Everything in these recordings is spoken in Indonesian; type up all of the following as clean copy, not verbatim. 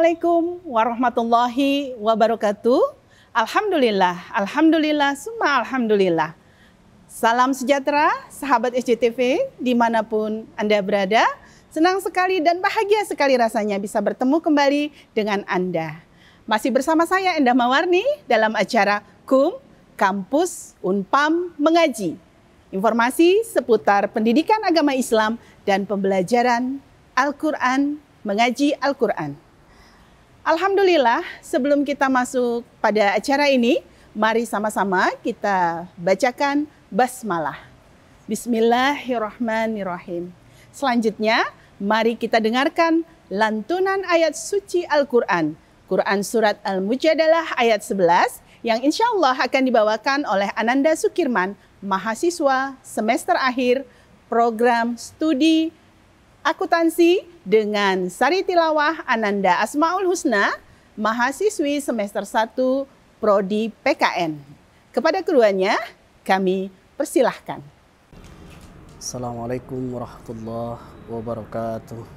Assalamualaikum warahmatullahi wabarakatuh. Alhamdulillah, summa alhamdulillah. Salam sejahtera, sahabat SCTV, dimanapun Anda berada. Senang sekali dan bahagia sekali rasanya bisa bertemu kembali dengan Anda. Masih bersama saya Endah Mawarni dalam acara KUM, Kampus Unpam Mengaji. Informasi seputar pendidikan agama Islam dan pembelajaran Al-Quran, mengaji Al-Quran. Alhamdulillah, sebelum kita masuk pada acara ini, mari sama-sama kita bacakan basmalah. Bismillahirrahmanirrahim. Selanjutnya, mari kita dengarkan lantunan ayat suci Al-Quran. Quran Surat Al-Mujadalah ayat 11 yang insya Allah akan dibawakan oleh Ananda Sukirman, mahasiswa semester akhir program studi akuntansi dengan Sari Tilawah Ananda Asmaul Husna, mahasiswi semester 1 Prodi PKN. Kepada keduanya, kami persilahkan. Assalamualaikum warahmatullahi wabarakatuh.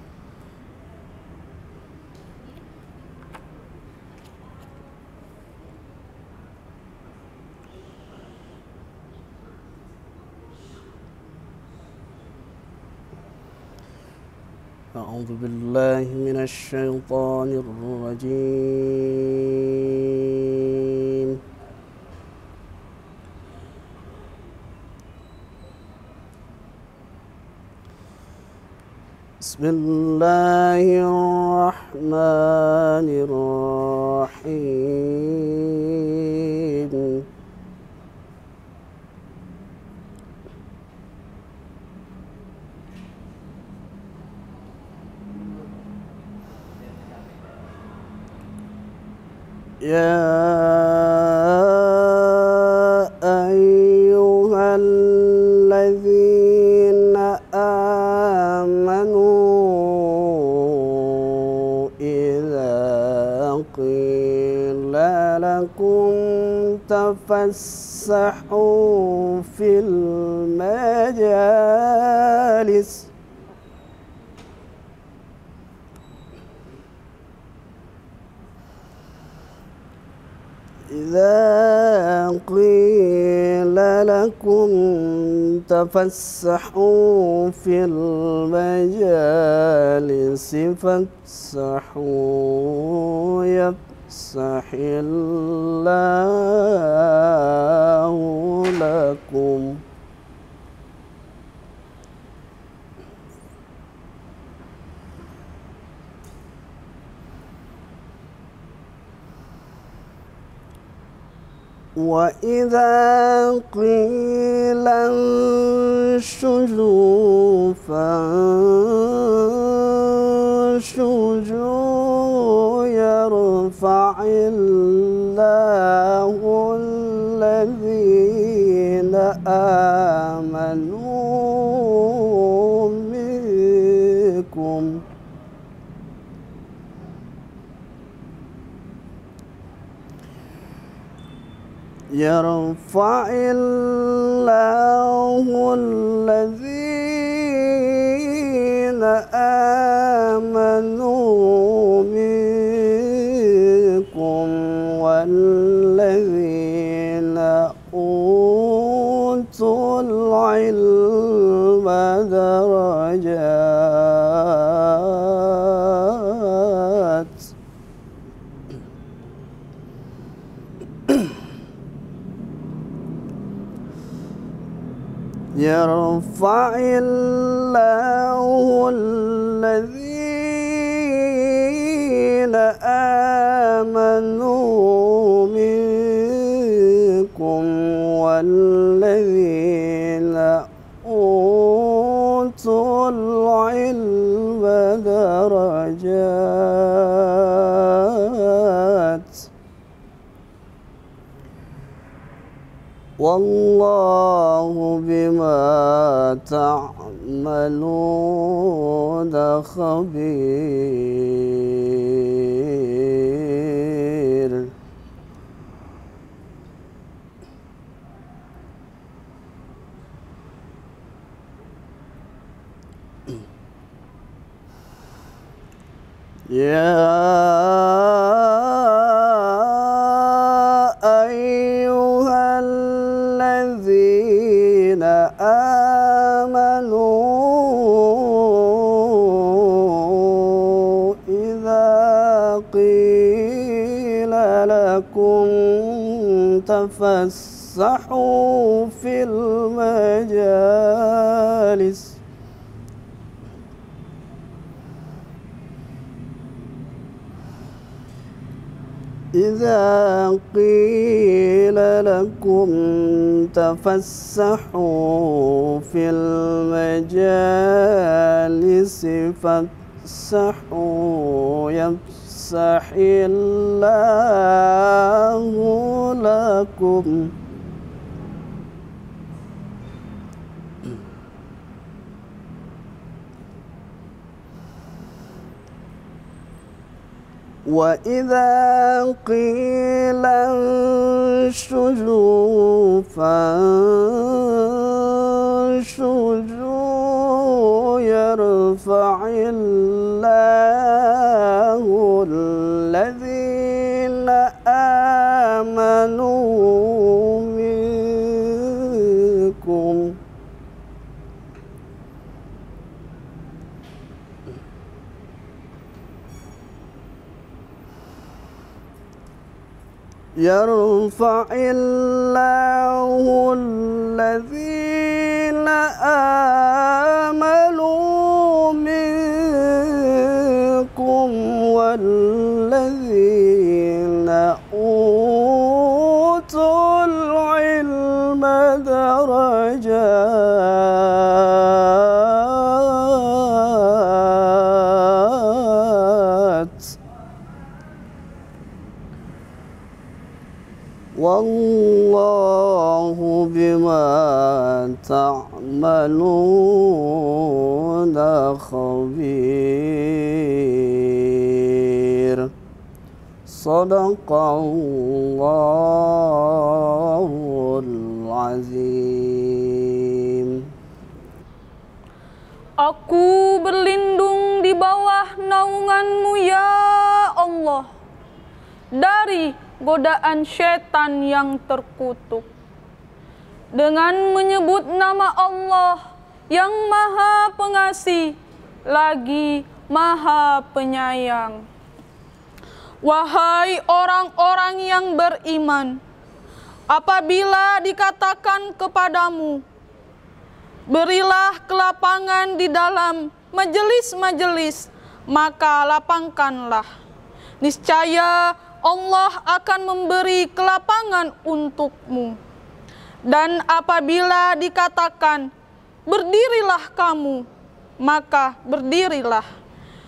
A'udzu billahi minasy syaithanir rajim. Bismillahirrahmanirrahim. Ya ayyuhalladzina amanu idza qila lakum tafassahu fil majalis إذا قيل لكم تفسحوا في المجالس فافسحوا يفسح الله لكم وإذا قيل انشزوا فانشزوا يرفع الله الذين آمنوا منكم يرفع الله الذين آمنوا منكم والذين أوتوا العلم درجات يرفع الله الذين آمنوا منكم والذين أوتوا العلم درجات والله بما تعملون خبير. يا لكم تفسحوا في المجالس إذا قيل لكم تفسحوا في المجالس فافسحوا يفسح الله لكم وإذا قيل انشزوا فانشزوا يرفع الله الذين آمنوا منكم يرفع الله الذين آمنوا منكم والذين أوتوا العلم درجات والله بما تعملون خبير صدق الله العظيم. Aku berlindung di bawah naungan-Mu ya Allah dari godaan syaitan yang terkutuk. Dengan menyebut nama Allah yang Maha Pengasih lagi Maha Penyayang. Wahai orang-orang yang beriman, apabila dikatakan kepadamu, berilah kelapangan di dalam majelis-majelis, maka lapangkanlah. Niscaya Allah akan memberi kelapangan untukmu. Dan apabila dikatakan, berdirilah kamu, maka berdirilah.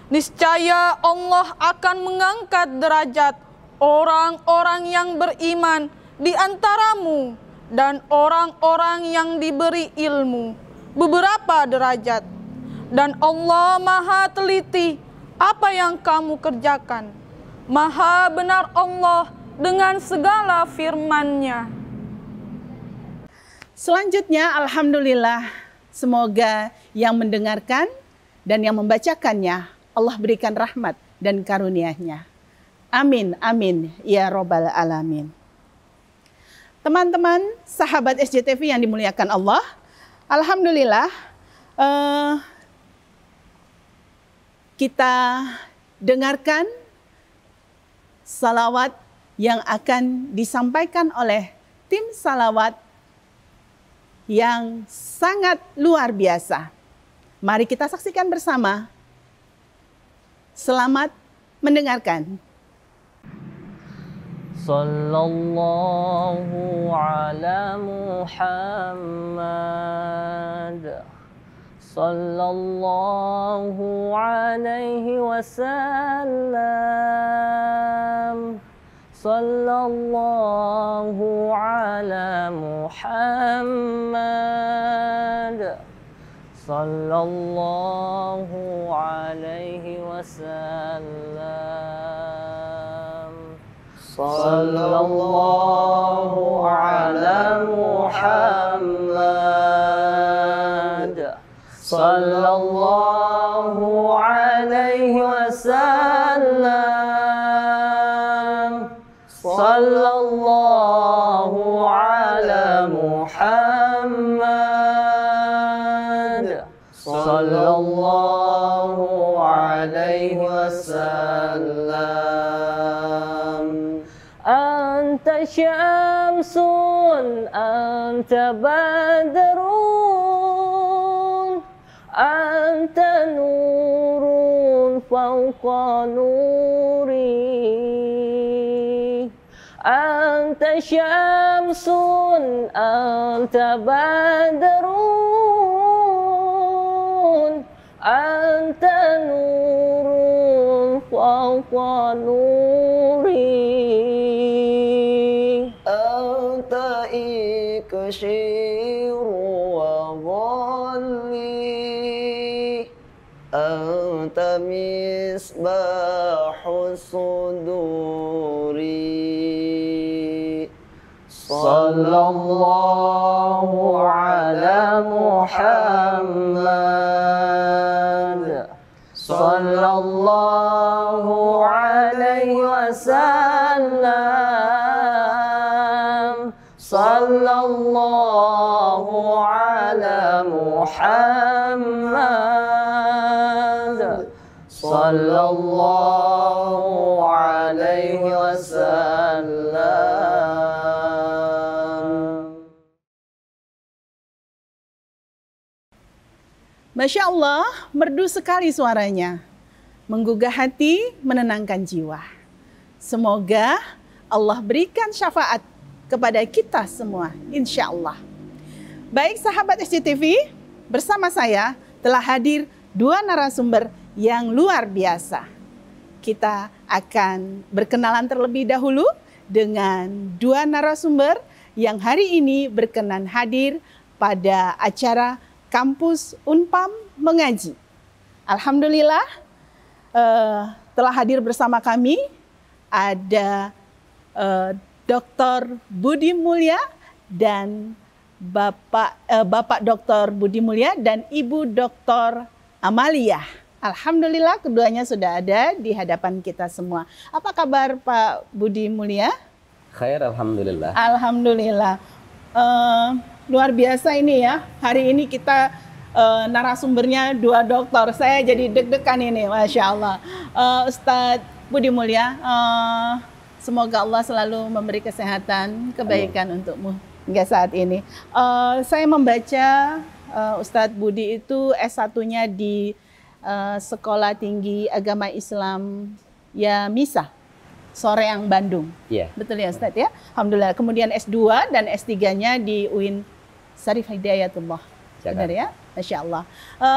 Niscaya Allah akan mengangkat derajat orang-orang yang beriman di antaramu dan orang-orang yang diberi ilmu, beberapa derajat. Dan Allah Maha teliti apa yang kamu kerjakan. Maha benar Allah dengan segala firman-Nya. Selanjutnya, alhamdulillah, semoga yang mendengarkan dan yang membacakannya Allah berikan rahmat dan karunia-Nya. Amin, amin, ya robbal alamin. Teman-teman, sahabat SJTV yang dimuliakan Allah, alhamdulillah, kita dengarkan salawat yang akan disampaikan oleh tim salawat yang sangat luar biasa. Mari kita saksikan bersama. Selamat mendengarkan. Sallallahu ala Muhammad sallallahu alaihi wasallam. Sallallahu ala Muhammad sallallahu alaihi wasallam. Sallallahu ala Muhammad sallallahu alaihi wasallam. Sallallahu ala Muhammad sallallahu alaihi wasallam. أنت شمس أنت بدر أنت نور فوق نوري أنت شمس أنت بدر أنت نور فوق نوري أنت إكشير وظلي أنت مصباح الصدور صلى الله على محمد صلى الله عليه وسلم صلى الله على محمد صلى الله عليه وسلم. Masya Allah, merdu sekali suaranya. Menggugah hati, menenangkan jiwa. Semoga Allah berikan syafaat kepada kita semua, insya Allah. Baik sahabat SCTV, bersama saya telah hadir dua narasumber yang luar biasa. Kita akan berkenalan terlebih dahulu dengan dua narasumber yang hari ini berkenan hadir pada acara Kampus Unpam Mengaji. Alhamdulillah telah hadir bersama kami ada Dr. Budi Mulya dan Bapak Dr. Budi Mulya dan Ibu Dr. Amalia. Alhamdulillah keduanya sudah ada di hadapan kita semua. Apa kabar Pak Budi Mulya? Khair, alhamdulillah. Alhamdulillah. Luar biasa ini ya. Hari ini kita narasumbernya dua dokter. Saya jadi deg-degan ini, Masya Allah. Ustadz Budi Mulya, semoga Allah selalu memberi kesehatan, kebaikan untukmu hingga saat ini. Saya membaca Ustadz Budi itu S1-nya di Sekolah Tinggi Agama Islam Yamisa, Soreang, Bandung. Iya. Betul ya Ustadz ya? Alhamdulillah. Kemudian S2 dan S3-nya di UIN Syarif Hidayatullah. Benar ya? Masya Allah.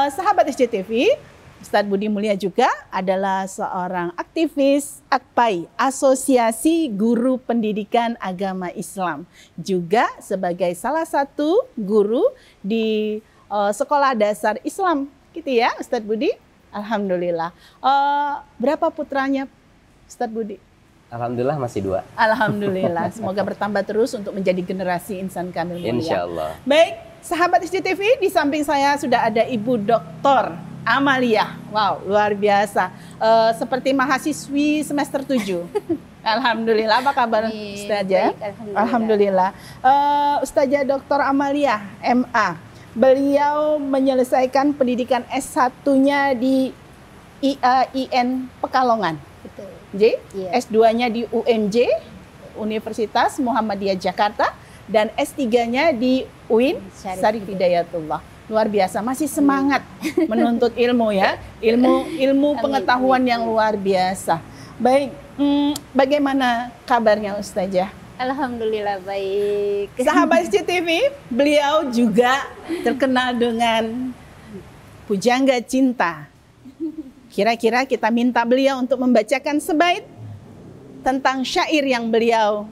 Sahabat SCTV, Ustadz Budi Mulya juga adalah seorang aktivis AKPAI, Asosiasi Guru Pendidikan Agama Islam. Juga sebagai salah satu guru di Sekolah Dasar Islam. Gitu ya Ustadz Budi? Alhamdulillah. Berapa putranya Ustadz Budi? Alhamdulillah masih 2. Alhamdulillah. Semoga bertambah terus untuk menjadi generasi insan kamil mulia. Insya Allah. Baik, sahabat SCTV, di samping saya sudah ada Ibu Dr. Amalia. Wow, luar biasa. Seperti mahasiswi semester 7. Alhamdulillah. Apa kabar Ustazah? Baik, alhamdulillah. Ustazah Dr. Amalia, MA. Beliau menyelesaikan pendidikan S1-nya di IAIN Pekalongan. Betul. Iya. S2-nya di UMJ, Universitas Muhammadiyah Jakarta, dan S3-nya di UIN Syarif Hidayatullah. Luar biasa, masih semangat menuntut ilmu ya, ilmu pengetahuan yang luar biasa. Baik, bagaimana kabarnya Ustazah? Alhamdulillah baik. Sahabat SCTV, beliau juga terkenal dengan pujangga cinta. Kira-kira kita minta beliau untuk membacakan sebait tentang syair yang beliau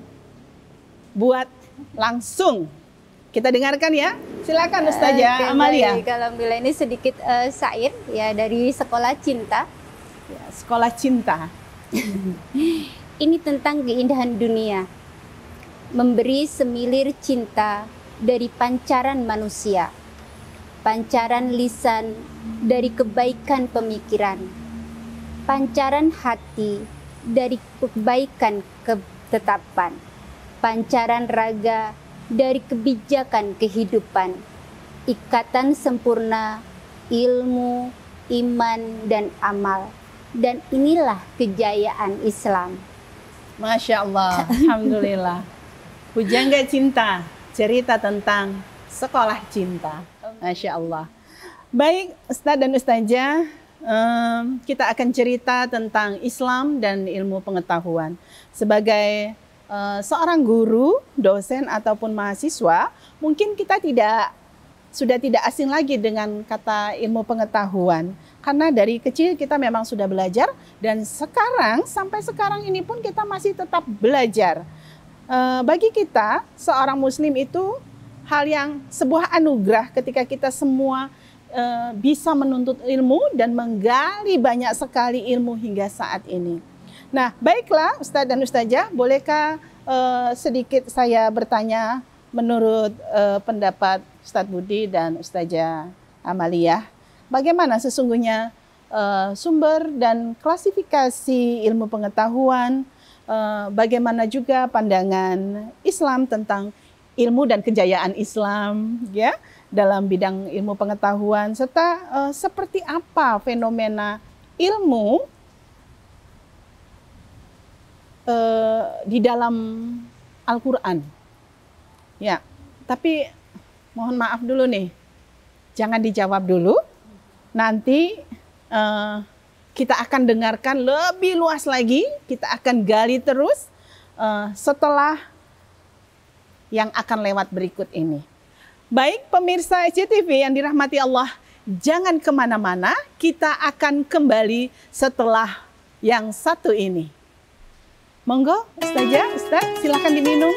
buat langsung. Kita dengarkan ya. Silakan Ustazah Amalia. Baik, alhamdulillah ini sedikit syair ya dari Sekolah Cinta. Ya, Sekolah Cinta. Ini tentang keindahan dunia. Memberi semilir cinta dari pancaran manusia. Pancaran lisan dari kebaikan pemikiran. Pancaran hati dari kebaikan ketetapan. Pancaran raga dari kebijakan kehidupan. Ikatan sempurna ilmu, iman, dan amal. Dan inilah kejayaan Islam. Masya Allah, Alhamdulillah. Pujangga Cinta, cerita tentang sekolah cinta. Masya Allah. Baik, Ustadz dan Ustazah, kita akan cerita tentang Islam dan ilmu pengetahuan. Sebagai seorang guru, dosen, ataupun mahasiswa, mungkin kita sudah tidak asing lagi dengan kata ilmu pengetahuan. Karena dari kecil kita memang sudah belajar dan sampai sekarang ini pun kita masih tetap belajar. Bagi kita, seorang muslim itu sebuah anugerah ketika kita semua bisa menuntut ilmu dan menggali banyak sekali ilmu hingga saat ini. Nah, baiklah Ustadz dan Ustazah, bolehkah sedikit saya bertanya menurut pendapat Ustadz Budi dan Ustazah Amalia, bagaimana sesungguhnya sumber dan klasifikasi ilmu pengetahuan, bagaimana juga pandangan Islam tentang ilmu dan kejayaan Islam ya dalam bidang ilmu pengetahuan, serta seperti apa fenomena ilmu di dalam Al-Quran. Ya, tapi mohon maaf dulu nih, jangan dijawab dulu. Nanti kita akan dengarkan lebih luas lagi, kita akan gali terus setelah yang akan lewat berikut ini. Baik pemirsa SCTV yang dirahmati Allah, jangan kemana-mana, kita akan kembali setelah yang satu ini. Monggo Ustazah, Ustaz, silakan diminum.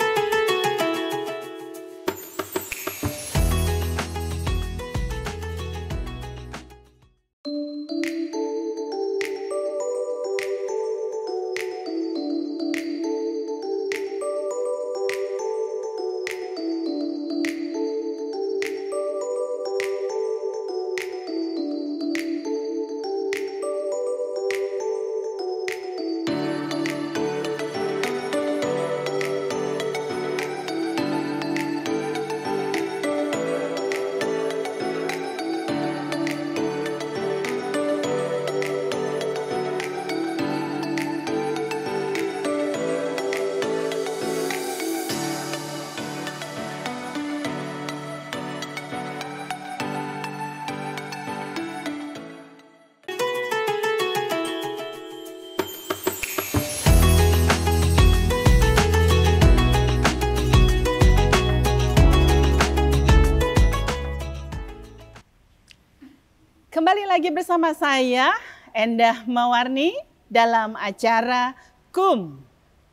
Kembali lagi bersama saya, Endah Mawarni, dalam acara KUM,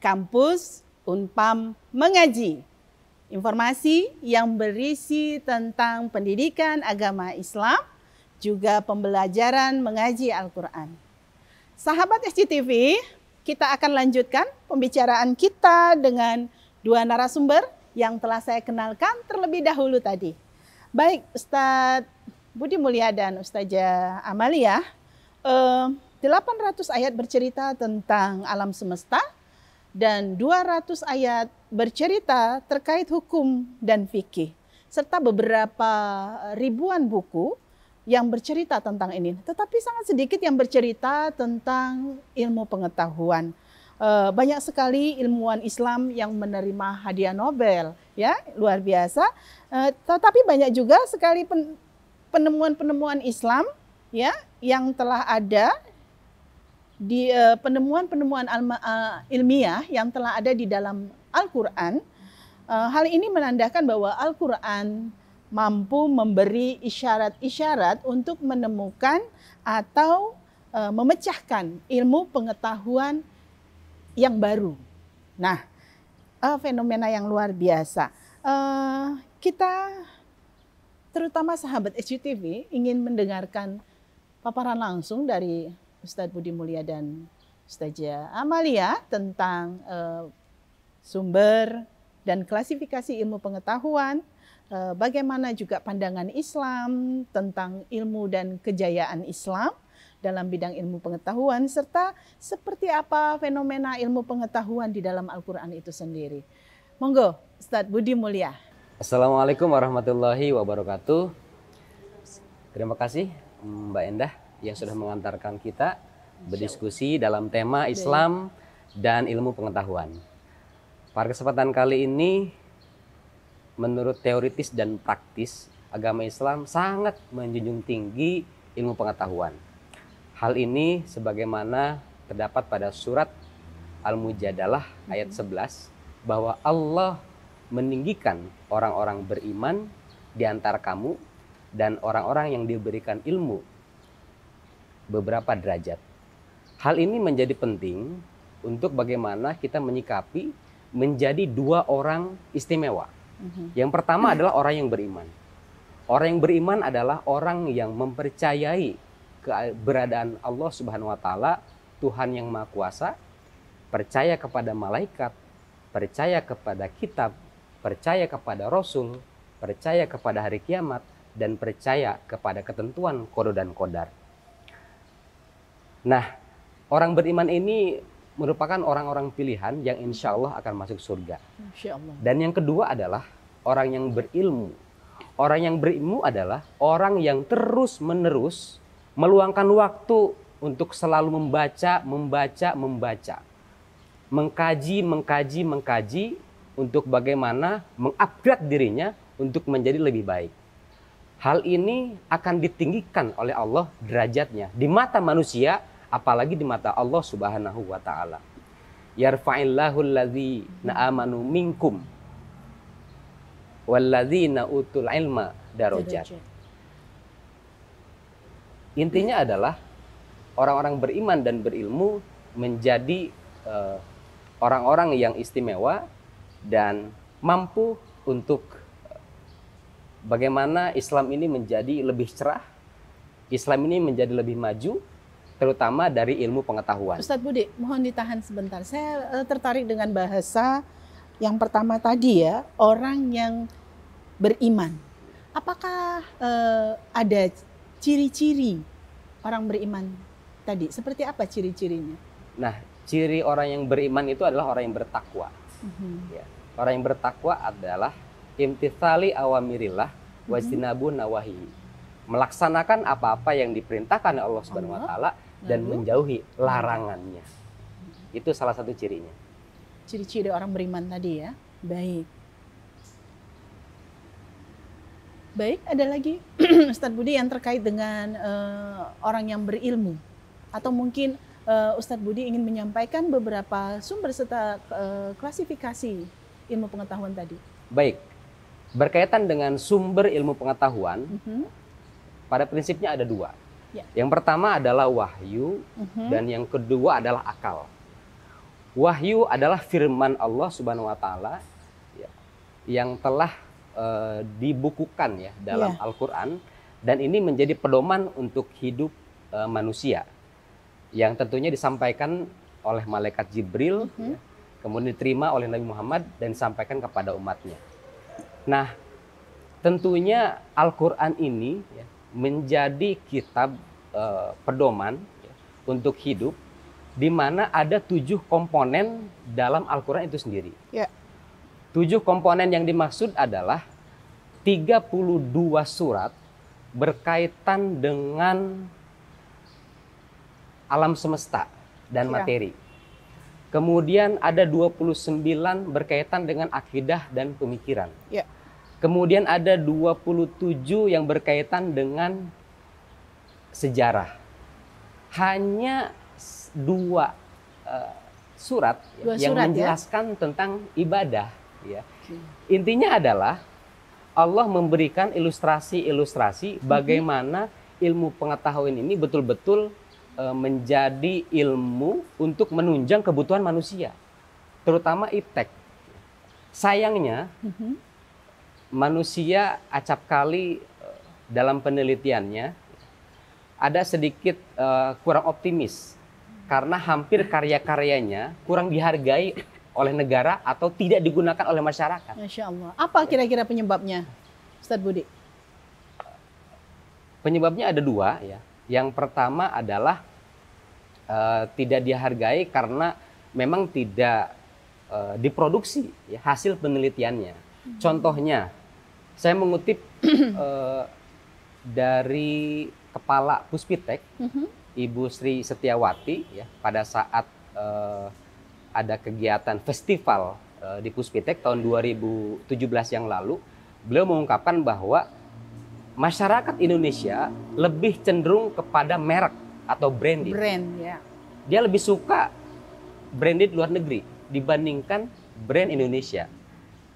Kampus Unpam Mengaji. Informasi yang berisi tentang pendidikan agama Islam, juga pembelajaran mengaji Al-Quran. Sahabat SCTV, kita akan lanjutkan pembicaraan kita dengan dua narasumber yang telah saya kenalkan terlebih dahulu tadi. Baik, Ustadz Budi Mulia dan Ustazah Amalia, 800 ayat bercerita tentang alam semesta dan 200 ayat bercerita terkait hukum dan fikih, serta beberapa ribuan buku yang bercerita tentang ini. Tetapi sangat sedikit yang bercerita tentang ilmu pengetahuan. Banyak sekali ilmuwan Islam yang menerima hadiah Nobel, ya luar biasa. Tetapi banyak juga sekali penemuan-penemuan Islam ya yang telah ada di penemuan-penemuan ilmiah yang telah ada di dalam Al-Quran. Hal ini menandakan bahwa Al-Quran mampu memberi isyarat-isyarat untuk menemukan atau memecahkan ilmu pengetahuan yang baru. Nah, fenomena yang luar biasa. Kita terutama sahabat SCTV ingin mendengarkan paparan langsung dari Ustadz Budi Mulia dan Ustazah Amalia tentang sumber dan klasifikasi ilmu pengetahuan, bagaimana juga pandangan Islam tentang ilmu dan kejayaan Islam dalam bidang ilmu pengetahuan, serta seperti apa fenomena ilmu pengetahuan di dalam Al-Quran itu sendiri. Monggo Ustadz Budi Mulia. Assalamualaikum warahmatullahi wabarakatuh. Terima kasih Mbak Endah yang sudah mengantarkan kita berdiskusi dalam tema Islam dan ilmu pengetahuan. Pada kesempatan kali ini, menurut teoritis dan praktis, agama Islam sangat menjunjung tinggi ilmu pengetahuan. Hal ini sebagaimana terdapat pada surat Al-Mujadalah ayat 11, bahwa Allah meninggikan orang-orang beriman di antara kamu dan orang-orang yang diberikan ilmu beberapa derajat. Hal ini menjadi penting untuk bagaimana kita menyikapi menjadi dua orang istimewa. Yang pertama adalah orang yang beriman. Orang yang beriman adalah orang yang mempercayai keberadaan Allah Subhanahu wa taala, Tuhan yang Maha Kuasa, percaya kepada malaikat, percaya kepada kitab, percaya kepada rasul, percaya kepada hari kiamat, dan percaya kepada ketentuan qada dan qadar. Nah, orang beriman ini merupakan orang-orang pilihan yang insya Allah akan masuk surga. Masya Allah. Dan yang kedua adalah orang yang berilmu. Orang yang berilmu adalah orang yang terus-menerus meluangkan waktu untuk selalu membaca, mengkaji untuk bagaimana mengupgrade dirinya untuk menjadi lebih baik. Hal ini akan ditinggikan oleh Allah derajatnya di mata manusia, apalagi di mata Allah Subhanahu wa taala. Yarfa'illahu alladzina amanu minkum walladzina utul ilma darajat. Intinya adalah orang-orang beriman dan berilmu menjadi orang-orang yang istimewa dan mampu untuk bagaimana Islam ini menjadi lebih cerah, Islam ini menjadi lebih maju, terutama dari ilmu pengetahuan. Ustadz Budi, mohon ditahan sebentar. Saya tertarik dengan bahasa yang pertama tadi ya, orang yang beriman. Apakah ada ciri-ciri orang beriman tadi? Seperti apa ciri-cirinya? Nah, ciri orang yang beriman itu adalah orang yang bertakwa. Ya. Orang yang bertakwa adalah imtitsali awamirillah wajtinabu nawahi. Melaksanakan apa-apa yang diperintahkan oleh Allah Subhanahu wa taala dan menjauhi larangannya. Itu salah satu cirinya. Ciri-ciri orang beriman tadi ya. Baik. Baik, ada lagi Ustadz Budi yang terkait dengan orang yang berilmu. Atau mungkin Ustadz Budi ingin menyampaikan beberapa sumber serta klasifikasi ilmu pengetahuan tadi. Baik, berkaitan dengan sumber ilmu pengetahuan, pada prinsipnya ada dua. Ya. Yang pertama adalah wahyu, dan yang kedua adalah akal. Wahyu adalah firman Allah Subhanahu wa taala ya, yang telah dibukukan ya dalam Al-Quran, dan ini menjadi pedoman untuk hidup manusia yang tentunya disampaikan oleh malaikat Jibril, ya, kemudian diterima oleh Nabi Muhammad dan disampaikan kepada umatnya. Nah, tentunya Al-Quran ini ya, menjadi kitab pedoman ya, untuk hidup, di mana ada 7 komponen dalam Al-Quran itu sendiri. Ya. 7 komponen yang dimaksud adalah 32 surat berkaitan dengan alam semesta dan materi. Kemudian ada 29 berkaitan dengan akidah dan pemikiran. Ya. Kemudian ada 27 yang berkaitan dengan sejarah. Hanya 2 surat yang menjelaskan tentang ibadah. Ya. Intinya adalah Allah memberikan ilustrasi-ilustrasi bagaimana ilmu pengetahuan ini betul-betul menjadi ilmu untuk menunjang kebutuhan manusia, terutama iptek. Sayangnya manusia acap kali dalam penelitiannya ada sedikit kurang optimis karena hampir karya-karyanya kurang dihargai oleh negara atau tidak digunakan oleh masyarakat. Masya Allah. Apa kira-kira penyebabnya, Ustadz Budi? Penyebabnya ada 2 ya. Yang pertama adalah tidak dihargai karena memang tidak diproduksi ya, hasil penelitiannya. Contohnya, saya mengutip dari Kepala Puspitek, Ibu Sri Setiawati ya, pada saat ada kegiatan festival di Puspitek tahun 2017 yang lalu, beliau mengungkapkan bahwa masyarakat Indonesia lebih cenderung kepada merek atau branded. Brand, ya. Dia lebih suka branded luar negeri dibandingkan brand Indonesia.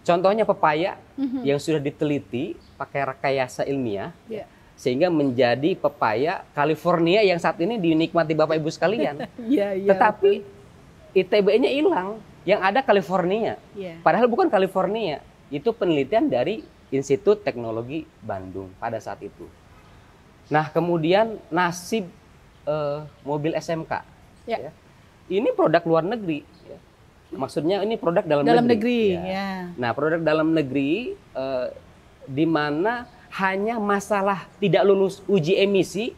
Contohnya pepaya yang sudah diteliti pakai rekayasa ilmiah, Ya. sehingga menjadi pepaya California yang saat ini dinikmati Bapak Ibu sekalian. Iya, iya. Tetapi ITB-nya hilang, yang ada California. Iya. Padahal bukan California, itu penelitian dari Institut Teknologi Bandung pada saat itu. Nah, kemudian nasib mobil SMK. Ya. Ya. Ini produk luar negeri. Ya. Maksudnya ini produk dalam negeri. Ya. Ya. Nah, produk dalam negeri di mana hanya masalah tidak lulus uji emisi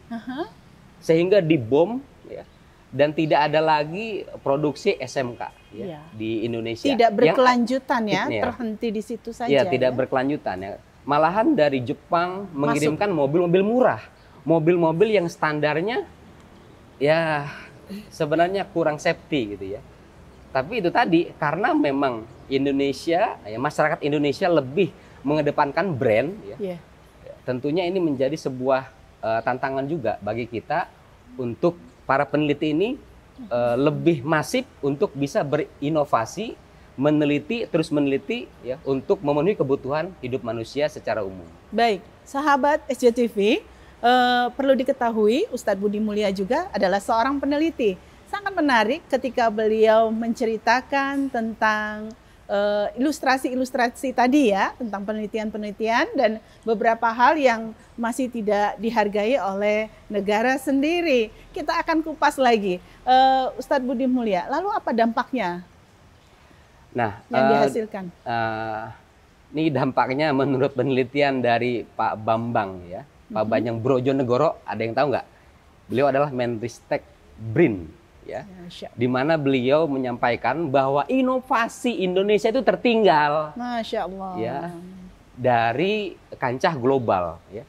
sehingga dibom, ya, dan tidak ada lagi produksi SMK ya, Ya. di Indonesia. Tidak Yang- berkelanjutan ya, Ya. terhenti di situ saja. Ya, tidak berkelanjutan ya. Malahan dari Jepang mengirimkan mobil-mobil murah, mobil-mobil yang standarnya ya sebenarnya kurang safety gitu ya. Tapi itu tadi karena memang Indonesia, ya, masyarakat Indonesia lebih mengedepankan brand, ya. Iya. Tentunya ini menjadi sebuah tantangan juga bagi kita untuk para peneliti ini lebih masif untuk bisa berinovasi, meneliti, terus meneliti ya untuk memenuhi kebutuhan hidup manusia secara umum. Baik, sahabat SJTV, perlu diketahui Ustadz Budi Mulia juga adalah seorang peneliti. Sangat menarik ketika beliau menceritakan tentang ilustrasi-ilustrasi tadi ya, tentang penelitian-penelitian dan beberapa hal yang masih tidak dihargai oleh negara sendiri. Kita akan kupas lagi. Ustadz Budi Mulia, lalu apa dampaknya Nah, yang dihasilkan? ini dampaknya menurut penelitian dari Pak Bambang ya, Pak Bambang Brojonegoro, ada yang tahu nggak? Beliau adalah Menristek BRIN ya, di mana beliau menyampaikan bahwa inovasi Indonesia itu tertinggal Masya Allah. ya dari kancah global ya.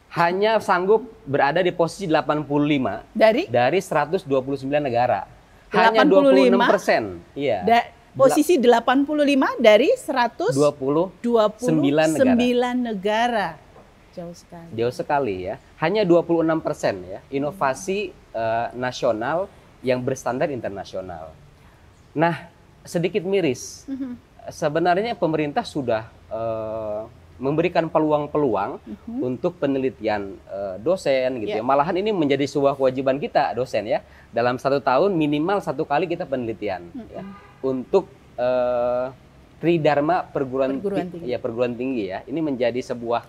Hanya sanggup berada di posisi 85 Dari dari 129 negara. 85? Hanya 26%. Iya. Posisi 85 dari 129 29 negara. Jauh sekali. Jauh sekali ya. Hanya 26% ya inovasi nasional yang berstandar internasional. Nah, sedikit miris. Sebenarnya pemerintah sudah memberikan peluang-peluang untuk penelitian dosen gitu ya. Malahan ini menjadi sebuah kewajiban kita dosen ya. Dalam 1 tahun minimal 1 kali kita penelitian ya. Untuk Tridharma perguruan tinggi ya. Ini menjadi sebuah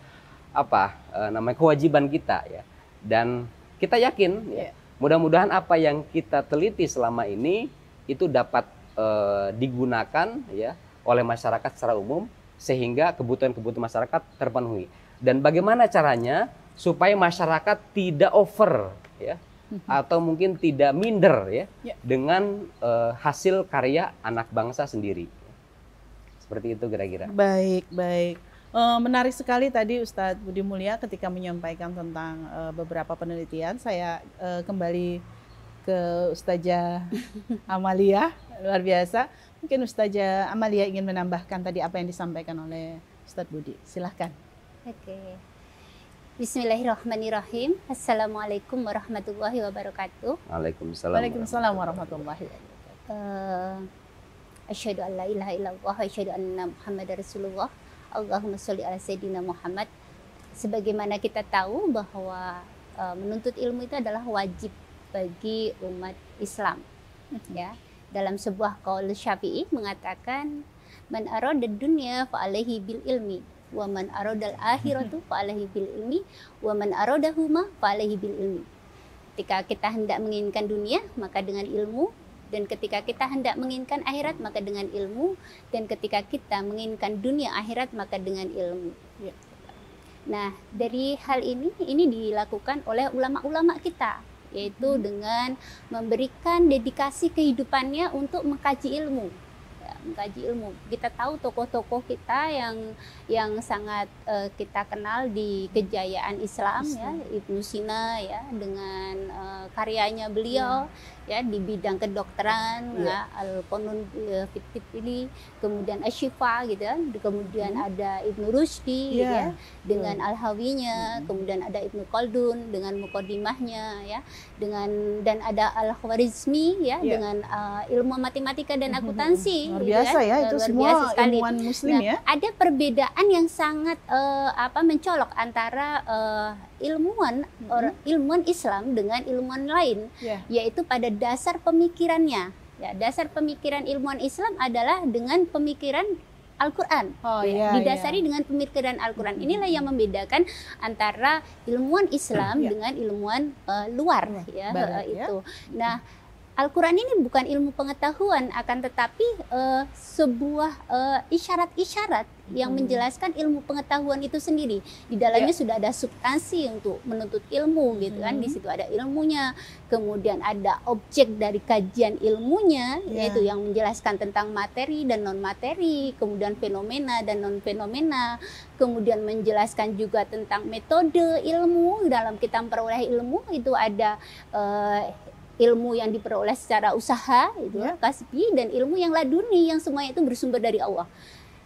namanya kewajiban kita ya. Dan kita yakin ya, mudah-mudahan apa yang kita teliti selama ini itu dapat digunakan ya oleh masyarakat secara umum sehingga kebutuhan-kebutuhan masyarakat terpenuhi. Dan bagaimana caranya supaya masyarakat tidak over ya atau mungkin tidak minder ya dengan hasil karya anak bangsa sendiri. Seperti itu kira-kira. Baik, baik. Menarik sekali tadi Ustadz Budi Mulia ketika menyampaikan tentang beberapa penelitian. Saya kembali ke Ustazah Amalia, luar biasa. Mungkin Ustazah Amalia ingin menambahkan tadi apa yang disampaikan oleh Ustadz Budi. Silahkan. Oke. Bismillahirrahmanirrahim. Assalamualaikum warahmatullahi wabarakatuh. Waalaikumsalam. Waalaikumsalam warahmatullahi wabarakatuh. Asyhadu an la ilaha illallah wa asyhadu anna Muhammadar Rasulullah. Allahumma sholli ala sayyidina Muhammad. Sebagaimana kita tahu bahwa menuntut ilmu itu adalah wajib bagi umat Islam. Ya. Dalam sebuah qaul Syafi'i mengatakan man arada dunya fa alaihi bil ilmi wa man aradal akhiratu fa alaihi bil ilmi wa man aradahuma fa alaihi bil ilmi. Ketika kita hendak menginginkan dunia maka dengan ilmu, dan ketika kita hendak menginginkan akhirat maka dengan ilmu, dan ketika kita menginginkan dunia akhirat maka dengan ilmu. Nah, dari hal ini dilakukan oleh ulama-ulama kita, yaitu dengan memberikan dedikasi kehidupannya untuk mengkaji ilmu. Mengkaji ilmu. Kita tahu tokoh-tokoh kita yang sangat kita kenal di kejayaan Islam ya, Ibnu Sina ya dengan karyanya beliau ya di bidang kedokteran, ya, Al-Qanun Fit ini, kemudian Asy-Syifa gitu kan, kemudian ada Ibnu Rushdi gitu ya, dengan Al-Hawinya, kemudian ada Ibnu Khaldun dengan Muqaddimahnya ya, dan ada Al-Khwarizmi ya, dengan ilmu matematika dan akuntansi. Luar gitu biasa kan. ya, itu Luar semua biasa sekali. ilmuwan muslim Nah, ya. ada perbedaan yang sangat mencolok antara ilmuwan Islam dengan ilmuwan lain, yaitu pada dasar pemikirannya. Ya, dasar pemikiran ilmuwan Islam adalah dengan pemikiran Al-Quran, didasari dengan pemikiran Al-Quran. Inilah yang membedakan antara ilmuwan Islam dengan ilmuwan luar, ya, itu. Nah, Al-Quran ini bukan ilmu pengetahuan, akan tetapi sebuah isyarat-isyarat yang menjelaskan ilmu pengetahuan itu sendiri. Di dalamnya sudah ada substansi untuk menuntut ilmu, gitu kan. Di situ ada ilmunya, kemudian ada objek dari kajian ilmunya, yaitu yang menjelaskan tentang materi dan non-materi, kemudian fenomena dan non-fenomena, kemudian menjelaskan juga tentang metode ilmu. Dalam kita memperoleh ilmu itu ada ilmu yang diperoleh secara usaha, itu kasbi, dan ilmu yang laduni yang semuanya itu bersumber dari Allah.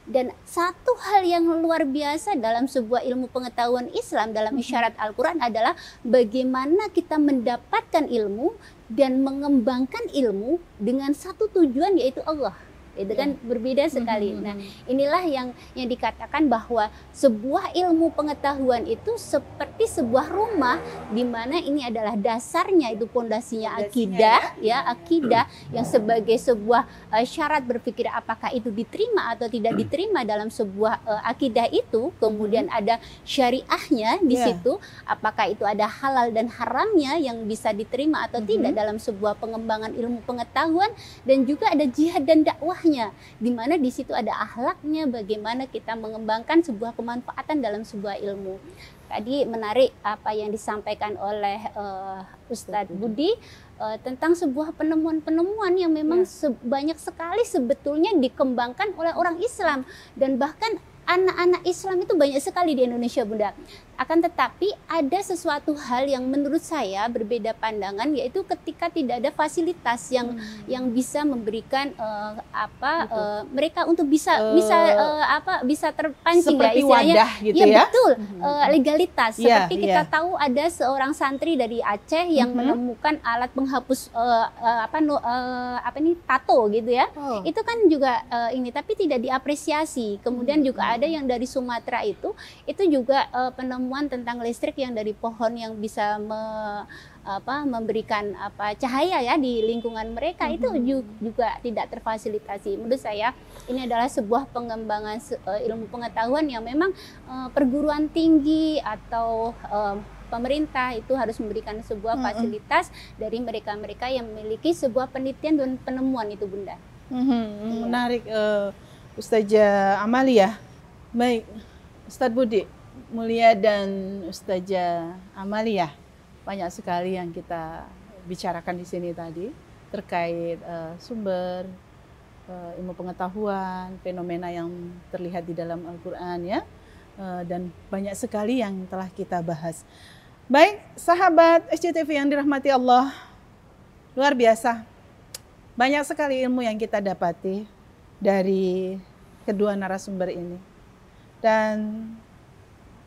Dan satu hal yang luar biasa dalam sebuah ilmu pengetahuan Islam dalam isyarat Al-Quran adalah bagaimana kita mendapatkan ilmu dan mengembangkan ilmu dengan satu tujuan, yaitu Allah. Itu kan berbeda sekali. Nah, inilah yang dikatakan bahwa sebuah ilmu pengetahuan itu seperti sebuah rumah di mana ini adalah dasarnya, itu pondasinya akidah, ya, akidah yang sebagai sebuah syarat berpikir apakah itu diterima atau tidak diterima dalam sebuah akidah itu. Kemudian ada syariahnya di situ, apakah itu ada halal dan haramnya yang bisa diterima atau tidak dalam sebuah pengembangan ilmu pengetahuan, dan juga ada jihad dan dakwah, di mana di situ ada akhlaknya, bagaimana kita mengembangkan sebuah kemanfaatan dalam sebuah ilmu. Tadi menarik apa yang disampaikan oleh Ustadz Budi tentang sebuah penemuan-penemuan yang memang banyak sekali sebetulnya dikembangkan oleh orang Islam, dan bahkan anak-anak Islam itu banyak sekali di Indonesia, Bunda. Akan tetapi ada sesuatu hal yang menurut saya berbeda pandangan, yaitu ketika tidak ada fasilitas yang bisa memberikan mereka untuk bisa terpancing, seperti ya, wadah gitu ya. Betul, legalitas. Seperti kita tahu ada seorang santri dari Aceh yang menemukan alat penghapus tato gitu ya. Itu kan juga ini, tapi tidak diapresiasi. Kemudian juga ada yang dari Sumatera itu juga penemuan tentang listrik yang dari pohon yang bisa memberikan cahaya ya di lingkungan mereka. Itu juga tidak terfasilitasi. Menurut saya ini adalah sebuah pengembangan ilmu pengetahuan yang memang perguruan tinggi atau pemerintah itu harus memberikan sebuah fasilitas dari mereka-mereka yang memiliki sebuah penelitian dan penemuan itu, Bunda. Menarik, Ustazah Amalia. Baik, Ustadz Budi Mulia dan Ustazah Amalia, banyak sekali yang kita bicarakan di sini tadi terkait sumber ilmu pengetahuan, fenomena yang terlihat di dalam Al-Quran ya, dan banyak sekali yang telah kita bahas. Baik, sahabat SCTV yang dirahmati Allah, luar biasa, banyak sekali ilmu yang kita dapati dari kedua narasumber ini. Dan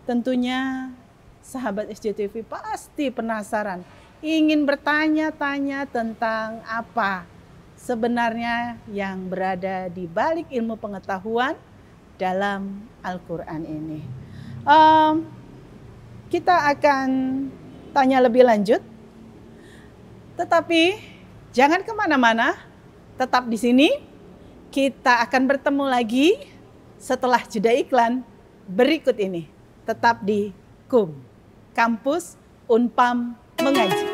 tentunya sahabat SCTV pasti penasaran, ingin bertanya-tanya tentang apa sebenarnya yang berada di balik ilmu pengetahuan dalam Al-Quran ini. Kita akan tanya lebih lanjut, tetapi jangan kemana-mana, tetap di sini. Kita akan bertemu lagi setelah jeda iklan berikut ini. Tetap di KUM, Kampus Unpam Mengaji.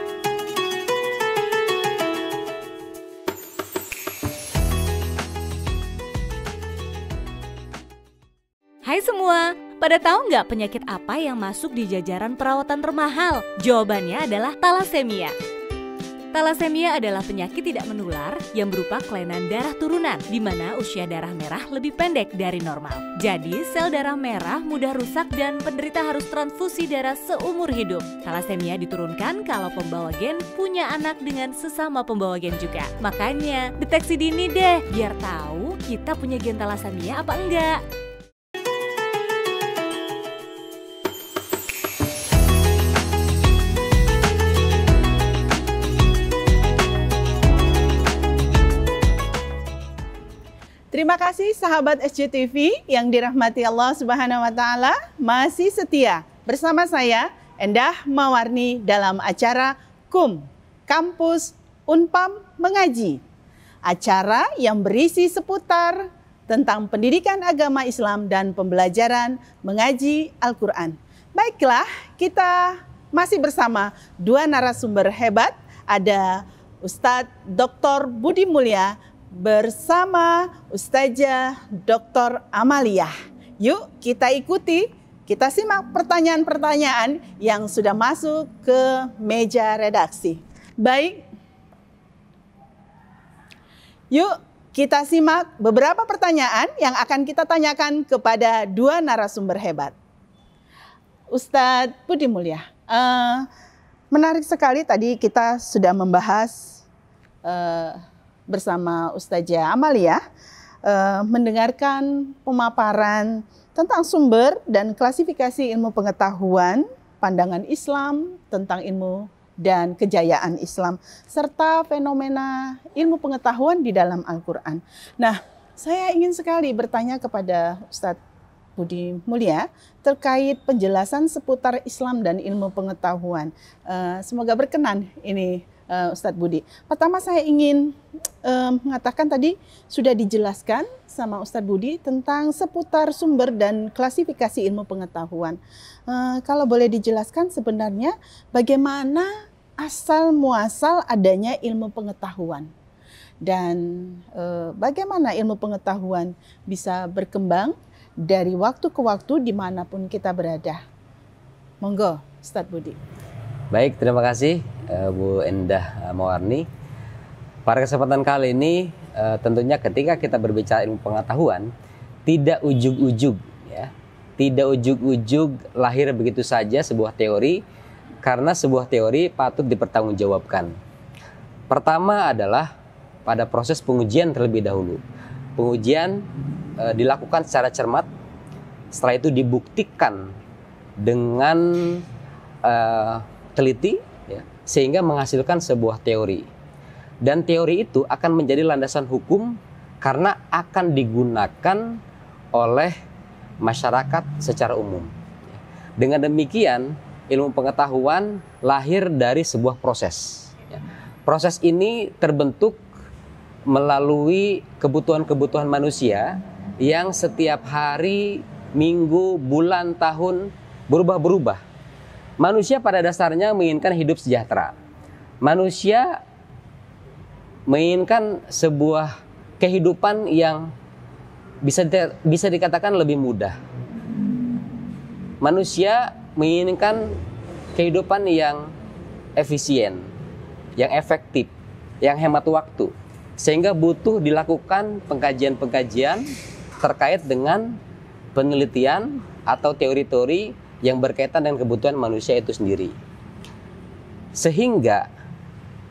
Hai semua, pada tahu nggak penyakit apa yang masuk di jajaran perawatan termahal? Jawabannya adalah talasemia. Talasemia adalah penyakit tidak menular yang berupa kelainan darah turunan, di mana usia darah merah lebih pendek dari normal. Jadi, sel darah merah mudah rusak dan penderita harus transfusi darah seumur hidup. Talasemia diturunkan kalau pembawa gen punya anak dengan sesama pembawa gen juga. Makanya, deteksi dini deh, biar tahu kita punya gen talasemia apa enggak. Terima kasih sahabat SCTV yang dirahmati Allah Subhanahu wa taala, masih setia bersama saya Endah Mawarni dalam acara KUM, Kampus Unpam Mengaji. Acara yang berisi seputar tentang pendidikan agama Islam dan pembelajaran mengaji Al-Qur'an. Baiklah, kita masih bersama dua narasumber hebat, ada Ustadz Dr. Budi Mulya bersama Ustazah Dr. Amalia. Yuk kita ikuti, kita simak pertanyaan-pertanyaan yang sudah masuk ke meja redaksi. Baik, yuk kita simak beberapa pertanyaan yang akan kita tanyakan kepada dua narasumber hebat. Ustadz Budi Mulya, menarik sekali tadi kita sudah membahas bersama Ustazah Amalia, mendengarkan pemaparan tentang sumber dan klasifikasi ilmu pengetahuan, pandangan Islam tentang ilmu dan kejayaan Islam, serta fenomena ilmu pengetahuan di dalam Al-Quran. Nah, saya ingin sekali bertanya kepada Ustadz Budi Mulya terkait penjelasan seputar Islam dan ilmu pengetahuan. Semoga berkenan ini Ustadz Budi. Pertama saya ingin mengatakan tadi sudah dijelaskan sama Ustadz Budi tentang seputar sumber dan klasifikasi ilmu pengetahuan. Kalau boleh dijelaskan sebenarnya bagaimana asal muasal adanya ilmu pengetahuan dan bagaimana ilmu pengetahuan bisa berkembang dari waktu ke waktu dimanapun kita berada. Monggo Ustadz Budi. Baik, terima kasih Bu Endah Mawarni. Pada kesempatan kali ini tentunya ketika kita berbicara ilmu pengetahuan, tidak ujug-ujug ya. Tidak ujug-ujug lahir begitu saja sebuah teori, karena sebuah teori patut dipertanggungjawabkan. Pertama adalah pada proses pengujian terlebih dahulu. Pengujian dilakukan secara cermat, setelah itu dibuktikan dengan teliti ya, sehingga menghasilkan sebuah teori, dan teori itu akan menjadi landasan hukum karena akan digunakan oleh masyarakat secara umum. Dengan demikian ilmu pengetahuan lahir dari sebuah proses ya. Proses ini terbentuk melalui kebutuhan-kebutuhan manusia yang setiap hari, minggu, bulan, tahun berubah-berubah. Manusia pada dasarnya menginginkan hidup sejahtera. Manusia menginginkan sebuah kehidupan yang bisa dikatakan lebih mudah. Manusia menginginkan kehidupan yang efisien, yang efektif, yang hemat waktu. Sehingga butuh dilakukan pengkajian-pengkajian terkait dengan penelitian atau teori-teori yang berkaitan dengan kebutuhan manusia itu sendiri. Sehingga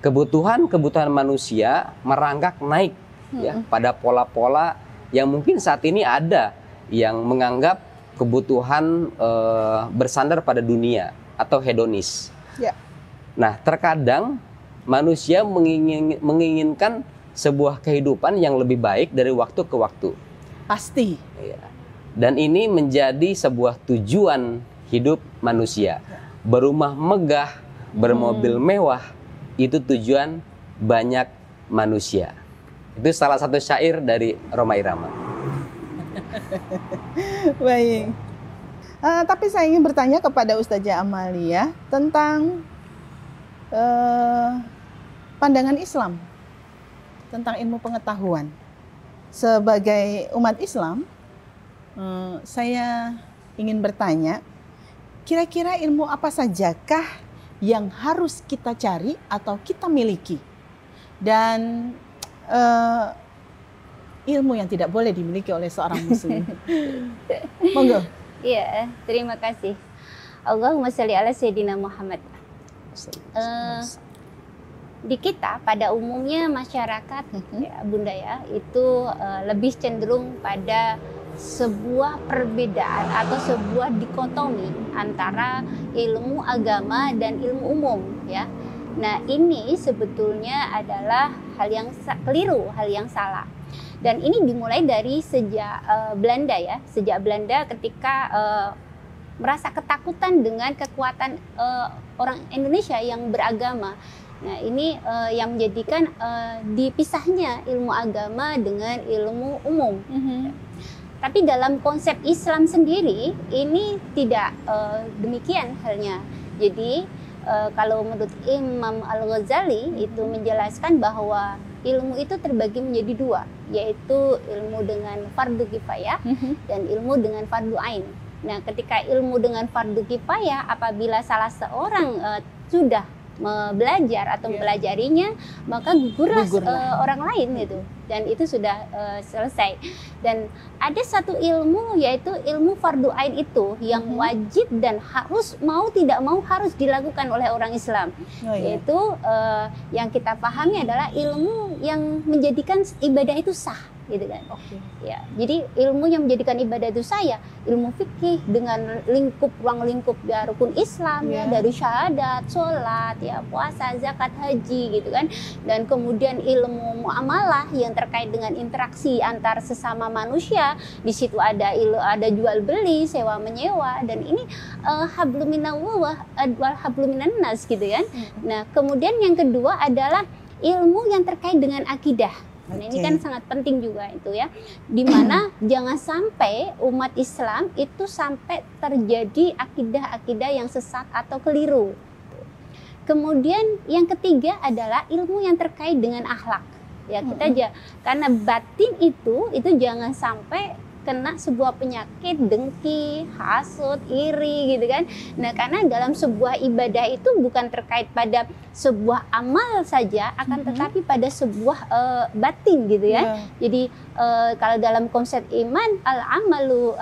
kebutuhan manusia merangkak naik ya, pada pola-pola yang mungkin saat ini ada yang menganggap kebutuhan bersandar pada dunia atau hedonis. Ya. Nah, terkadang manusia menginginkan sebuah kehidupan yang lebih baik dari waktu ke waktu. Pasti. Ya. Dan ini menjadi sebuah tujuan hidup manusia. Berumah megah, bermobil mewah, itu tujuan banyak manusia. Itu salah satu syair dari Rhoma Irama. Baik. Tapi saya ingin bertanya kepada Ustazah Amalia tentang pandangan Islam tentang ilmu pengetahuan. Sebagai umat Islam, saya ingin bertanya, kira-kira ilmu apa sajakah yang harus kita cari atau kita miliki. Dan ilmu yang tidak boleh dimiliki oleh seorang muslim. Monggo. Iya, terima kasih. Allahumma sholli ala sayyidina Muhammad. Di kita pada umumnya masyarakat ya Bunda ya, itu lebih cenderung pada sebuah perbedaan atau sebuah dikotomi antara ilmu agama dan ilmu umum ya. Nah, ini sebetulnya adalah hal yang keliru, hal yang salah. Dan ini dimulai dari sejak Belanda ya, sejak Belanda ketika merasa ketakutan dengan kekuatan orang Indonesia yang beragama. Nah, ini yang menjadikan dipisahnya ilmu agama dengan ilmu umum. Tapi dalam konsep Islam sendiri ini tidak demikian halnya. Jadi kalau menurut Imam Al-Ghazali itu menjelaskan bahwa ilmu itu terbagi menjadi dua, yaitu ilmu dengan fardu kifayah dan ilmu dengan fardu ain. Nah, ketika ilmu dengan fardu kifayah, apabila salah seorang sudah belajar atau mempelajarinya, maka gugurlah orang lain gitu, dan itu sudah selesai. Dan ada satu ilmu, yaitu ilmu fardu ain itu yang wajib dan harus mau tidak mau harus dilakukan oleh orang Islam, yaitu yang kita pahami adalah ilmu yang menjadikan ibadah itu sah gitu kan. Ya, jadi ilmu yang menjadikan ibadah itu saya ilmu fikih dengan ruang lingkup ya rukun Islam ya, dari syahadat, sholat ya, puasa, zakat, haji gitu kan. Dan kemudian ilmu muamalah yang terkait dengan interaksi antar sesama manusia, di situ ada jual beli, sewa menyewa, dan ini hablum minallah wal hablum minan nas gitu kan. Nah, kemudian yang kedua adalah ilmu yang terkait dengan akidah. Nah, ini kan sangat penting juga itu ya, dimana jangan sampai umat Islam itu sampai terjadi akidah-akidah yang sesat atau keliru. Kemudian yang ketiga adalah ilmu yang terkait dengan akhlak. Ya, kita karena batin itu jangan sampai kena sebuah penyakit dengki, hasud, iri gitu kan. Nah, karena dalam sebuah ibadah itu bukan terkait pada sebuah amal saja, akan tetapi pada sebuah batin gitu ya. Jadi kalau dalam konsep iman, al-amalu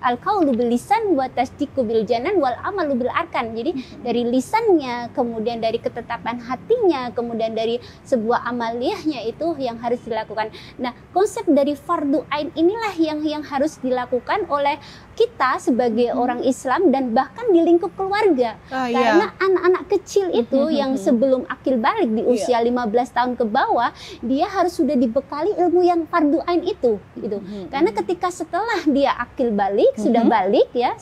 al-qaulu bil lisan wa tasdiqu bil janan wal amalu bil arkan. Jadi dari lisannya, kemudian dari ketetapan hatinya, kemudian dari sebuah amaliyahnya itu yang harus dilakukan. Nah, konsep dari fardu ain inilah yang harus dilakukan oleh kita sebagai orang Islam dan bahkan di lingkup keluarga. Karena anak-anak kecil itu yang sebelum akil balik di usia 15 tahun ke bawah, dia harus sudah dibekali ilmu yang fardu ain itu gitu. Karena ketika setelah dia akil balik, sudah balik ya,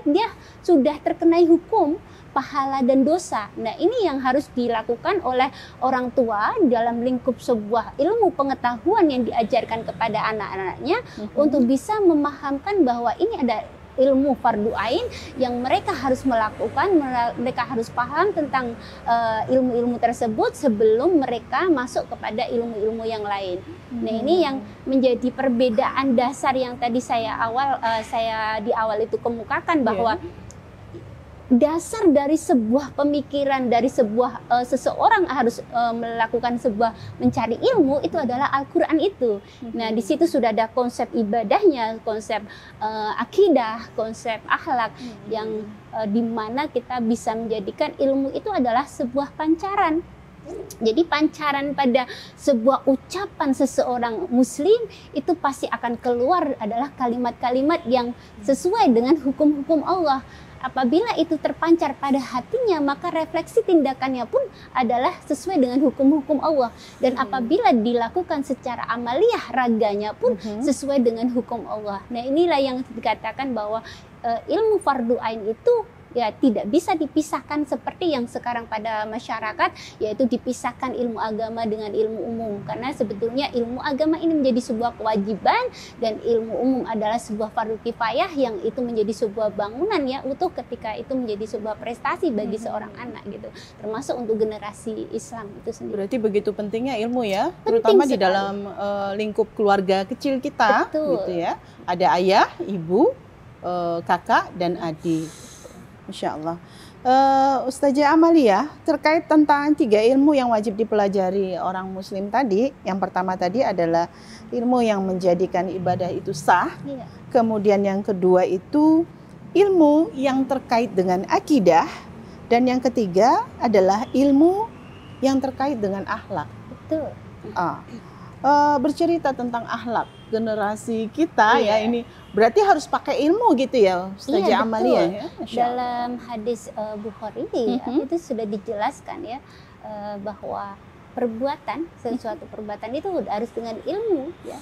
dia sudah terkenai hukum pahala dan dosa. Nah, ini yang harus dilakukan oleh orang tua dalam lingkup sebuah ilmu pengetahuan yang diajarkan kepada anak-anaknya untuk bisa memahamkan bahwa ini ada ilmu fardu ain yang mereka harus melakukan, mereka harus paham tentang ilmu-ilmu tersebut sebelum mereka masuk kepada ilmu-ilmu yang lain. Nah, ini yang menjadi perbedaan dasar yang tadi saya di awal itu kemukakan bahwa dasar dari sebuah pemikiran, dari sebuah seseorang harus melakukan sebuah mencari ilmu itu adalah Al-Quran itu. Nah, di situ sudah ada konsep ibadahnya, konsep akidah, konsep akhlak yang dimana kita bisa menjadikan ilmu itu adalah sebuah pancaran. Jadi pancaran pada sebuah ucapan seseorang muslim itu pasti akan keluar adalah kalimat-kalimat yang sesuai dengan hukum-hukum Allah. Apabila itu terpancar pada hatinya, maka refleksi tindakannya pun adalah sesuai dengan hukum-hukum Allah. Dan apabila dilakukan secara amaliyah, raganya pun sesuai dengan hukum Allah. Nah, inilah yang dikatakan bahwa ilmu fardu ain itu ya tidak bisa dipisahkan seperti yang sekarang pada masyarakat, yaitu dipisahkan ilmu agama dengan ilmu umum. Karena sebetulnya ilmu agama ini menjadi sebuah kewajiban dan ilmu umum adalah sebuah fardu kifayah yang itu menjadi sebuah bangunan ya utuh ketika itu menjadi sebuah prestasi bagi seorang anak gitu, termasuk untuk generasi Islam itu sendiri. Berarti begitu pentingnya ilmu ya, terutama di dalam lingkup keluarga kecil kita. Betul. Gitu ya. Ada ayah, ibu, kakak dan adik. Masya Allah. Ustazah Amalia, terkait tentang 3 ilmu yang wajib dipelajari orang muslim tadi, yang pertama tadi adalah ilmu yang menjadikan ibadah itu sah, Iya. kemudian yang kedua itu ilmu yang terkait dengan akidah, dan yang ketiga adalah ilmu yang terkait dengan akhlak. Betul. Bercerita tentang akhlak generasi kita ya Iya. ini berarti harus pakai ilmu gitu ya Ustazah Iya, Amalia betul. ya. Masya Allah. Dalam hadis Bukhari itu sudah dijelaskan ya bahwa sesuatu perbuatan itu harus dengan ilmu ya,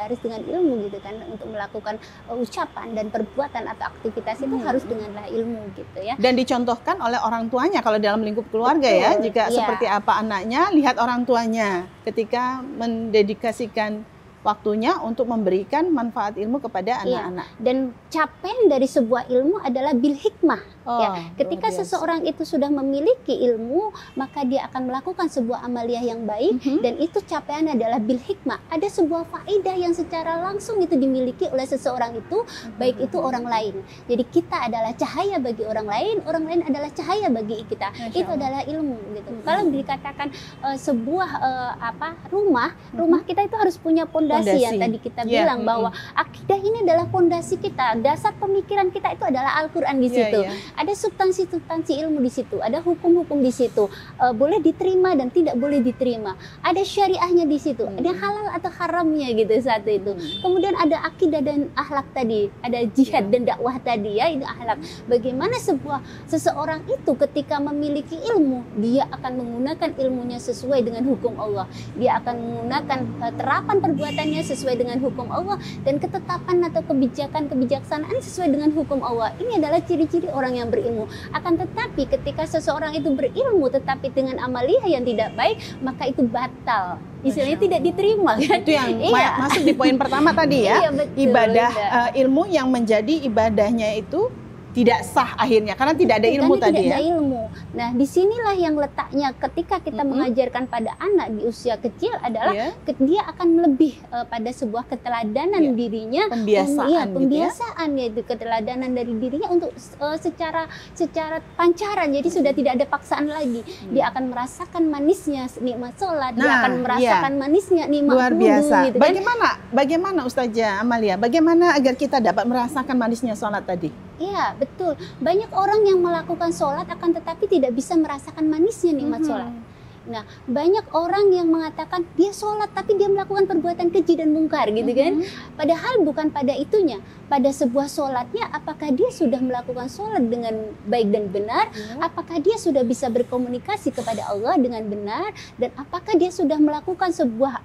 harus dengan ilmu gitu kan, untuk melakukan ucapan dan perbuatan atau aktivitas itu harus denganlah ilmu gitu ya. Dan dicontohkan oleh orang tuanya kalau dalam lingkup keluarga ya, Betul, jika iya. seperti apa anaknya, lihat orang tuanya ketika mendedikasikan waktunya untuk memberikan manfaat ilmu kepada Iya. anak-anak. Dan capaian dari sebuah ilmu adalah bil hikmah. Ya, ketika luar biasa. seseorang itu sudah memiliki ilmu, maka dia akan melakukan sebuah amaliyah yang baik, dan itu capaian adalah bil hikmah. Ada sebuah faedah yang secara langsung itu dimiliki oleh seseorang itu, baik itu orang lain. Jadi kita adalah cahaya bagi orang lain adalah cahaya bagi kita. Masya Itu Allah. adalah ilmu gitu. Kalau dikatakan sebuah rumah kita itu harus punya pondasi yang tadi kita Iya, bilang bahwa akidah ini adalah pondasi kita. Dasar pemikiran kita itu adalah Al-Qur'an di Iya, situ. iya. Ada substansi ilmu di situ, ada hukum-hukum di situ, boleh diterima dan tidak boleh diterima. Ada syariahnya di situ, ada halal atau haramnya gitu satu itu. Kemudian ada akidah dan akhlak tadi, ada jihad dan dakwah tadi ya, itu akhlak. Bagaimana seseorang itu ketika memiliki ilmu, dia akan menggunakan ilmunya sesuai dengan hukum Allah. Dia akan menggunakan terapan perbuatannya sesuai dengan hukum Allah, dan ketetapan atau kebijaksanaan sesuai dengan hukum Allah. Ini adalah ciri-ciri orang yang berilmu. Akan tetapi ketika seseorang itu berilmu tetapi dengan amaliyah yang tidak baik, maka itu batal. Istilahnya tidak diterima kan? Itu yang Iya. masuk di poin pertama tadi ya. Iya, betul, Ibadah Linda. ilmu yang menjadi ibadahnya itu tidak sah akhirnya karena tidak ada ilmu Karena tadi tidak ya. ada ilmu. Nah, disinilah yang letaknya ketika kita mengajarkan pada anak di usia kecil adalah Iya. dia akan lebih pada sebuah keteladanan Iya. dirinya, Pembiasaan gitu ya. pembiasaan yaitu keteladanan dari dirinya untuk secara pancaran. Jadi sudah tidak ada paksaan lagi. Dia akan merasakan manisnya nikmat sholat, dia Nah, akan merasakan manisnya nikmat Luar wudu, biasa. gitu kan. Bagaimana Ustazah Amalia? Bagaimana agar kita dapat merasakan manisnya sholat tadi? Iya, betul. Banyak orang yang melakukan sholat akan tetapi tidak bisa merasakan manisnya nikmat sholat. Nah, banyak orang yang mengatakan dia sholat tapi dia melakukan perbuatan keji dan mungkar gitu kan. Padahal bukan pada itunya. Pada sebuah sholatnya, apakah dia sudah melakukan sholat dengan baik dan benar? Apakah dia sudah bisa berkomunikasi kepada Allah dengan benar? Dan apakah dia sudah melakukan sebuah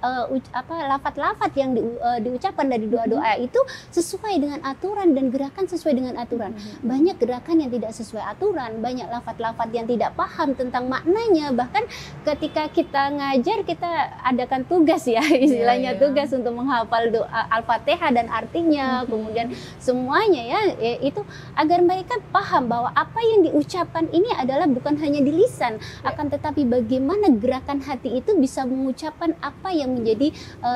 lafaz-lafaz yang diucapkan dari doa-doa itu sesuai dengan aturan dan gerakan sesuai dengan aturan? Banyak gerakan yang tidak sesuai aturan, banyak lafaz-lafaz yang tidak paham tentang maknanya. Bahkan ketika kita ngajar, kita adakan tugas ya, istilahnya tugas untuk menghafal doa Al-Fatihah dan artinya, kemudian semuanya ya, itu agar mereka paham bahwa apa yang diucapkan ini adalah bukan hanya di lisan, akan tetapi bagaimana gerakan hati itu bisa mengucapkan apa yang menjadi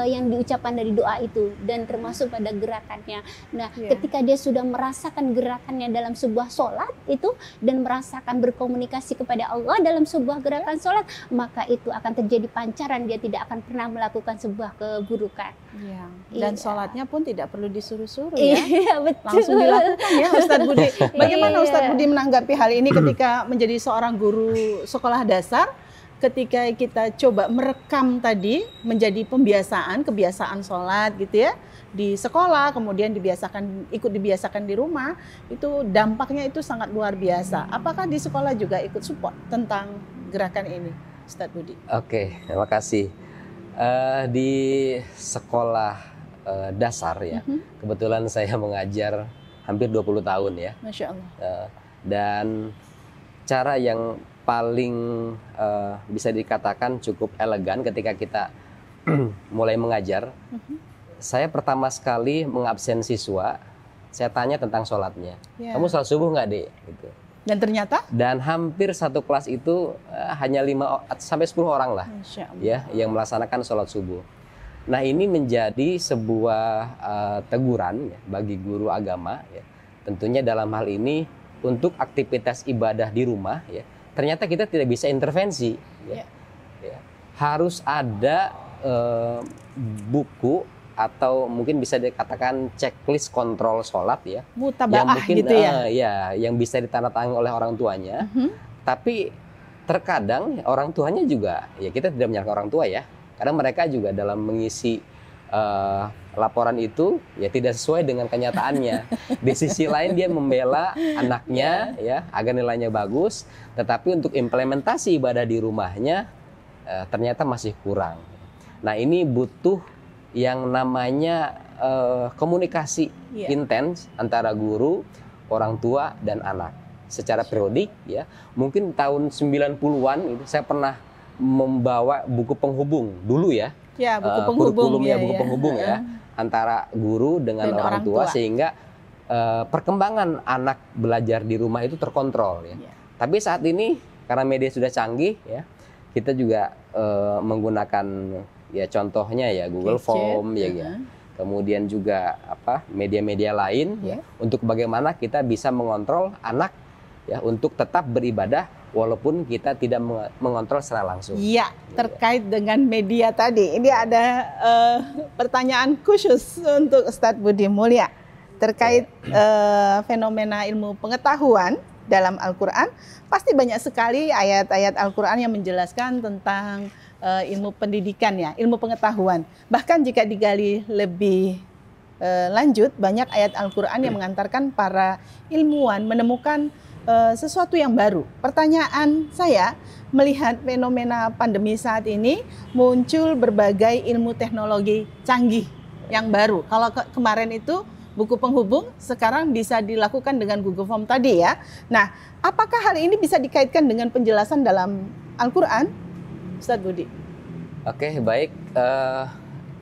yang diucapkan dari doa itu, dan termasuk pada gerakannya. Nah, ketika dia sudah merasakan gerakannya dalam sebuah sholat itu dan merasakan berkomunikasi kepada Allah dalam sebuah gerakan sholat, maka itu akan terjadi pancaran, dia tidak akan pernah melakukan sebuah keburukan. Dan sholatnya pun tidak perlu disuruh-suruh ya. Iya, betul. Langsung dilakukan ya Ustadz Budi. Bagaimana Iya. Ustadz Budi menanggapi hal ini ketika menjadi seorang guru sekolah dasar, ketika kita coba merekam tadi menjadi kebiasaan sholat gitu ya di sekolah, kemudian ikut dibiasakan di rumah, itu dampaknya itu sangat luar biasa. Apakah di sekolah juga ikut support tentang gerakan ini, Ustadz Budi? Oke, terima kasih. Di sekolah dasar ya, kebetulan saya mengajar hampir 20 tahun ya. Masya Allah. Dan cara yang paling bisa dikatakan cukup elegan ketika kita mulai mengajar, saya pertama sekali mengabsen siswa, saya tanya tentang sholatnya. Kamu sholat subuh nggak, Dek? Gitu. Dan ternyata? Dan hampir satu kelas itu hanya 5-10 orang lah ya yang melaksanakan sholat subuh. Nah, ini menjadi sebuah teguran ya, bagi guru agama ya. Tentunya dalam hal ini untuk aktivitas ibadah di rumah ya, ternyata kita tidak bisa intervensi ya. Ya. Harus ada buku atau mungkin bisa dikatakan checklist kontrol sholat ya, yang mungkin gitu ya, yang bisa ditandatangani oleh orang tuanya. Tapi terkadang orang tuanya juga ya, kita tidak menyalahkan orang tua ya, karena mereka juga dalam mengisi laporan itu ya tidak sesuai dengan kenyataannya. Di sisi lain dia membela anaknya ya agar nilainya bagus, tetapi untuk implementasi ibadah di rumahnya ternyata masih kurang. Nah, ini butuh yang namanya komunikasi intens antara guru, orang tua dan anak secara periodik ya. Mungkin tahun 90-an itu saya pernah membawa buku penghubung dulu ya. Ya, buku penghubung buku penghubung ya antara guru dengan orang tua sehingga perkembangan anak belajar di rumah itu terkontrol ya. Tapi saat ini karena media sudah canggih ya, kita juga menggunakan ya contohnya ya Google Form ya. Kemudian juga media-media lain ya untuk bagaimana kita bisa mengontrol anak ya untuk tetap beribadah walaupun kita tidak mengontrol secara langsung. Iya, terkait dengan media tadi. Ini ada pertanyaan khusus untuk Ustadz Budi Mulya terkait fenomena ilmu pengetahuan dalam Al-Quran. Pasti banyak sekali ayat-ayat Al-Quran yang menjelaskan tentang ilmu pendidikan ya, ilmu pengetahuan. Bahkan jika digali lebih lanjut, banyak ayat Al-Quran yang mengantarkan para ilmuwan menemukan sesuatu yang baru. Pertanyaan saya, melihat fenomena pandemi saat ini muncul berbagai ilmu teknologi canggih yang baru. Kalau kemarin itu buku penghubung, sekarang bisa dilakukan dengan Google Form tadi ya. Nah, apakah hal ini bisa dikaitkan dengan penjelasan dalam Al-Quran, Ustadz Budi? Oke, baik.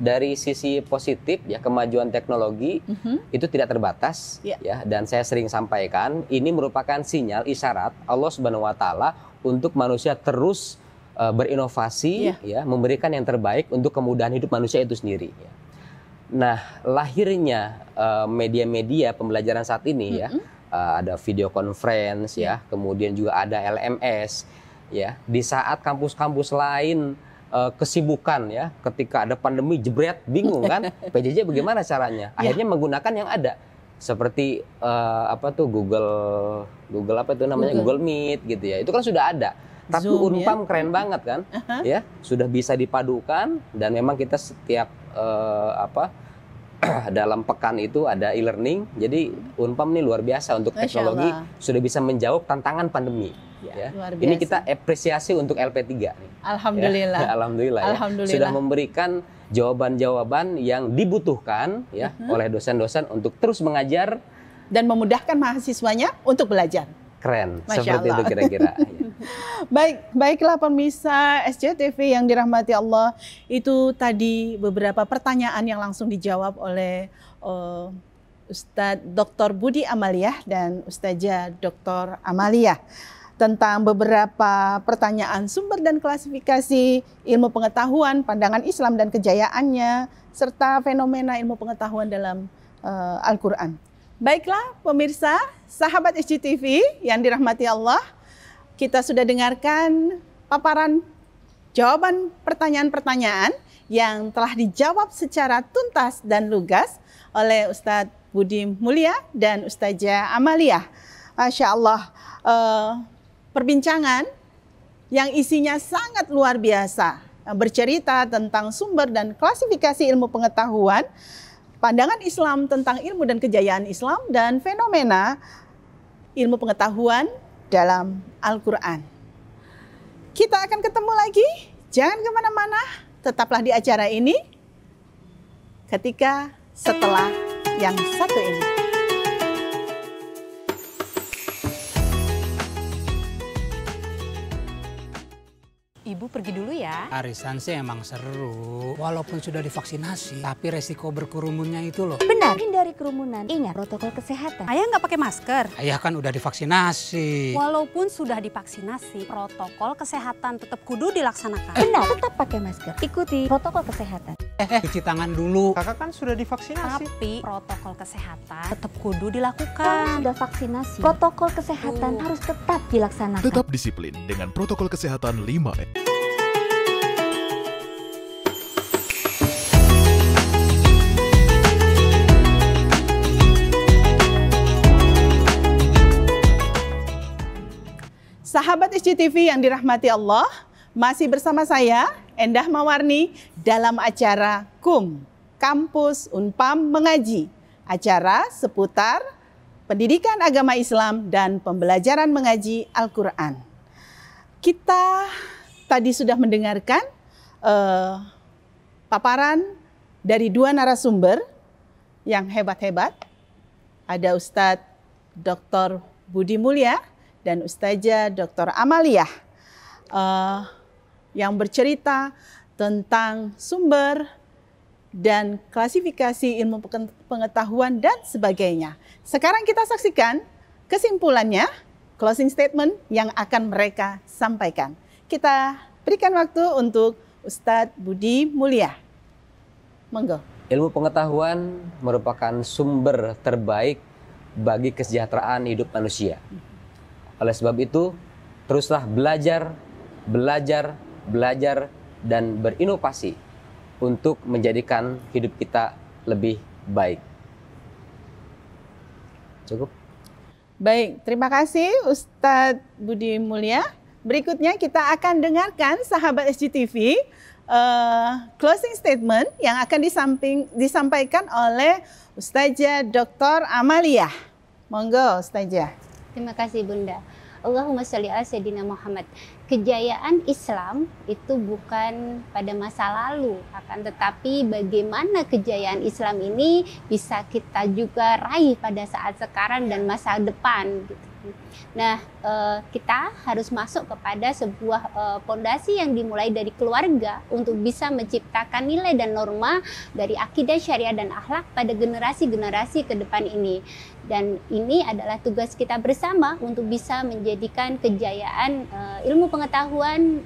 Dari sisi positif ya, kemajuan teknologi itu tidak terbatas ya, dan saya sering sampaikan ini merupakan sinyal isyarat Allah Subhanahu wa taala untuk manusia terus berinovasi ya, memberikan yang terbaik untuk kemudahan hidup manusia itu sendiri ya. Nah, lahirnya media-media pembelajaran saat ini ya, ada video conference ya, kemudian juga ada LMS ya. Di saat kampus-kampus lain kesibukan ya, ketika ada pandemi jebret bingung kan PJJ bagaimana caranya, akhirnya menggunakan yang ada seperti Google apa itu namanya Google Meet gitu ya, itu kan sudah ada. Tapi Zoom, Unpam keren banget kan ya, sudah bisa dipadukan dan memang kita setiap dalam pekan itu ada e-learning. Jadi Unpam ini luar biasa untuk teknologi, sudah bisa menjawab tantangan pandemi. Ya. Ini kita apresiasi untuk LP3 nih. Alhamdulillah. Ya, alhamdulillah. Alhamdulillah. Sudah memberikan jawaban-jawaban yang dibutuhkan ya oleh dosen-dosen untuk terus mengajar dan memudahkan mahasiswanya untuk belajar. Keren, seperti itu kira-kira. Baiklah pemirsa SCTV yang dirahmati Allah, itu tadi beberapa pertanyaan yang langsung dijawab oleh Ustadz Dr. Budi Amaliyah dan Ustazah Dr. Amaliyah tentang beberapa pertanyaan sumber dan klasifikasi ilmu pengetahuan, pandangan Islam dan kejayaannya, serta fenomena ilmu pengetahuan dalam Al-Quran. Baiklah pemirsa, sahabat SCTV yang dirahmati Allah, kita sudah dengarkan paparan jawaban pertanyaan-pertanyaan yang telah dijawab secara tuntas dan lugas oleh Ustadz Budi Mulya dan Ustazah Amaliyah. Masya Allah, perbincangan yang isinya sangat luar biasa, bercerita tentang sumber dan klasifikasi ilmu pengetahuan, pandangan Islam tentang ilmu dan kejayaan Islam, dan fenomena ilmu pengetahuan dalam Al-Quran. Kita akan ketemu lagi, jangan kemana-mana, tetaplah di acara ini ketika setelah yang satu ini. Ibu pergi dulu ya. Arisan sih emang seru, walaupun sudah divaksinasi, tapi resiko berkerumunnya itu loh. Benar, hindari kerumunan. Ingat protokol kesehatan. Ayah nggak pakai masker. Ayah kan udah divaksinasi. Walaupun sudah divaksinasi, protokol kesehatan tetap kudu dilaksanakan. Benar, tetap pakai masker. Ikuti protokol kesehatan. Cuci tangan dulu. Kakak kan sudah divaksinasi. Tapi protokol kesehatan tetap kudu dilakukan. Sudah vaksinasi, protokol kesehatan harus tetap dilaksanakan. Tetap disiplin dengan protokol kesehatan 5M. Sahabat SCTV yang dirahmati Allah, masih bersama saya Endah Mawarni dalam acara KUM, Kampus Unpam Mengaji, acara seputar pendidikan agama Islam dan pembelajaran mengaji Al-Quran. Kita tadi sudah mendengarkan paparan dari dua narasumber yang hebat-hebat. Ada Ustadz Dr. Budi Mulya dan Ustazah Dr. Amalia yang bercerita tentang sumber dan klasifikasi ilmu pengetahuan dan sebagainya. Sekarang kita saksikan kesimpulannya, closing statement yang akan mereka sampaikan. Kita berikan waktu untuk Ustadz Budi Mulya. Monggo. Ilmu pengetahuan merupakan sumber terbaik bagi kesejahteraan hidup manusia. Oleh sebab itu, teruslah belajar, dan berinovasi untuk menjadikan hidup kita lebih baik. Cukup? Baik, terima kasih Ustadz Budi Mulya. Berikutnya kita akan dengarkan sahabat SCTV closing statement yang akan disampaikan oleh Ustazah Dr. Amalia. Monggo Ustazah. Terima kasih Bunda. Allahumma sholli ala sayyidina Muhammad. Kejayaan Islam itu bukan pada masa lalu, akan tetapi bagaimana kejayaan Islam ini bisa kita juga raih pada saat sekarang dan masa depan gitu. Nah, kita harus masuk kepada sebuah fondasi yang dimulai dari keluarga untuk bisa menciptakan nilai dan norma dari akidah syariah dan akhlak pada generasi-generasi ke depan ini. Dan ini adalah tugas kita bersama untuk bisa menjadikan kejayaan ilmu pengetahuan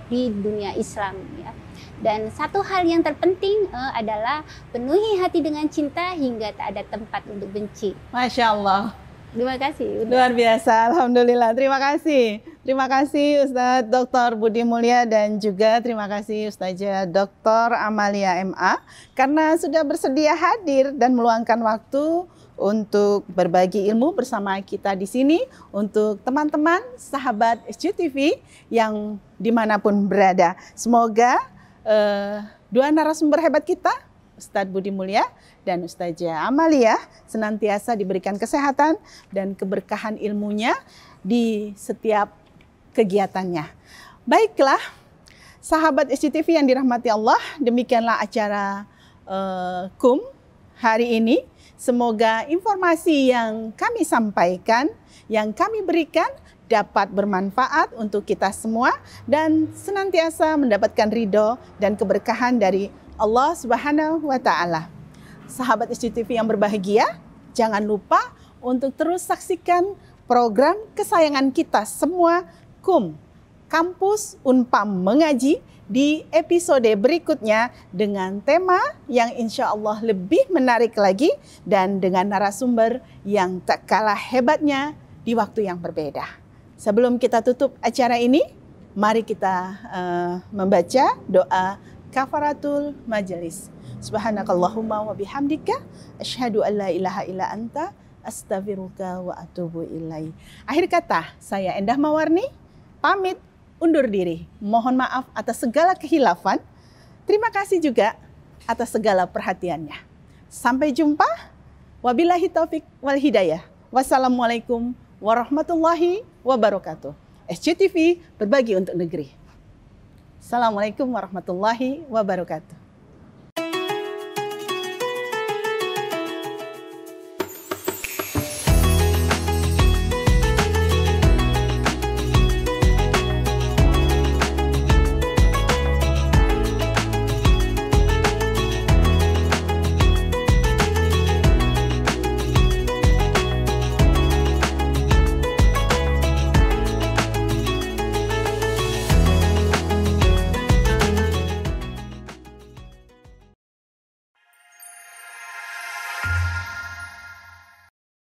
di dunia Islam ya. Dan satu hal yang terpenting adalah penuhi hati dengan cinta hingga tak ada tempat untuk benci. Masya Allah. Terima kasih. Luar biasa, alhamdulillah. Terima kasih. Terima kasih Ustadz Dr. Budi Mulya dan juga terima kasih Ustazah Dr. Amalia MA karena sudah bersedia hadir dan meluangkan waktu untuk berbagi ilmu bersama kita di sini untuk teman-teman sahabat SCTV yang dimanapun berada. Semoga dua narasumber hebat kita, Ustadz Budi Mulya dan Ustazah Amalia, senantiasa diberikan kesehatan dan keberkahan ilmunya di setiap kegiatannya. Baiklah, sahabat SCTV yang dirahmati Allah, demikianlah acara KUM hari ini. Semoga informasi yang kami sampaikan, yang kami berikan dapat bermanfaat untuk kita semua dan senantiasa mendapatkan ridho dan keberkahan dari Allah Subhanahu wa Ta'ala. Sahabat SCTV yang berbahagia, jangan lupa untuk terus saksikan program kesayangan kita semua KUM, Kampus Unpam Mengaji, di episode berikutnya dengan tema yang insya Allah lebih menarik lagi dan dengan narasumber yang tak kalah hebatnya di waktu yang berbeda. Sebelum kita tutup acara ini, mari kita membaca doa kafaratul majelis. Subhanakallahumma wa bihamdika asyhadu an la ilaha illa anta astaghfiruka wa atubu ilaih. Akhir kata, saya Endah Mawarni pamit undur diri. Mohon maaf atas segala kehilafan. Terima kasih juga atas segala perhatiannya. Sampai jumpa. Wabillahi taufik wal hidayah. Wassalamualaikum warahmatullahi wabarakatuh. SCTV berbagi untuk negeri. Assalamualaikum warahmatullahi wabarakatuh.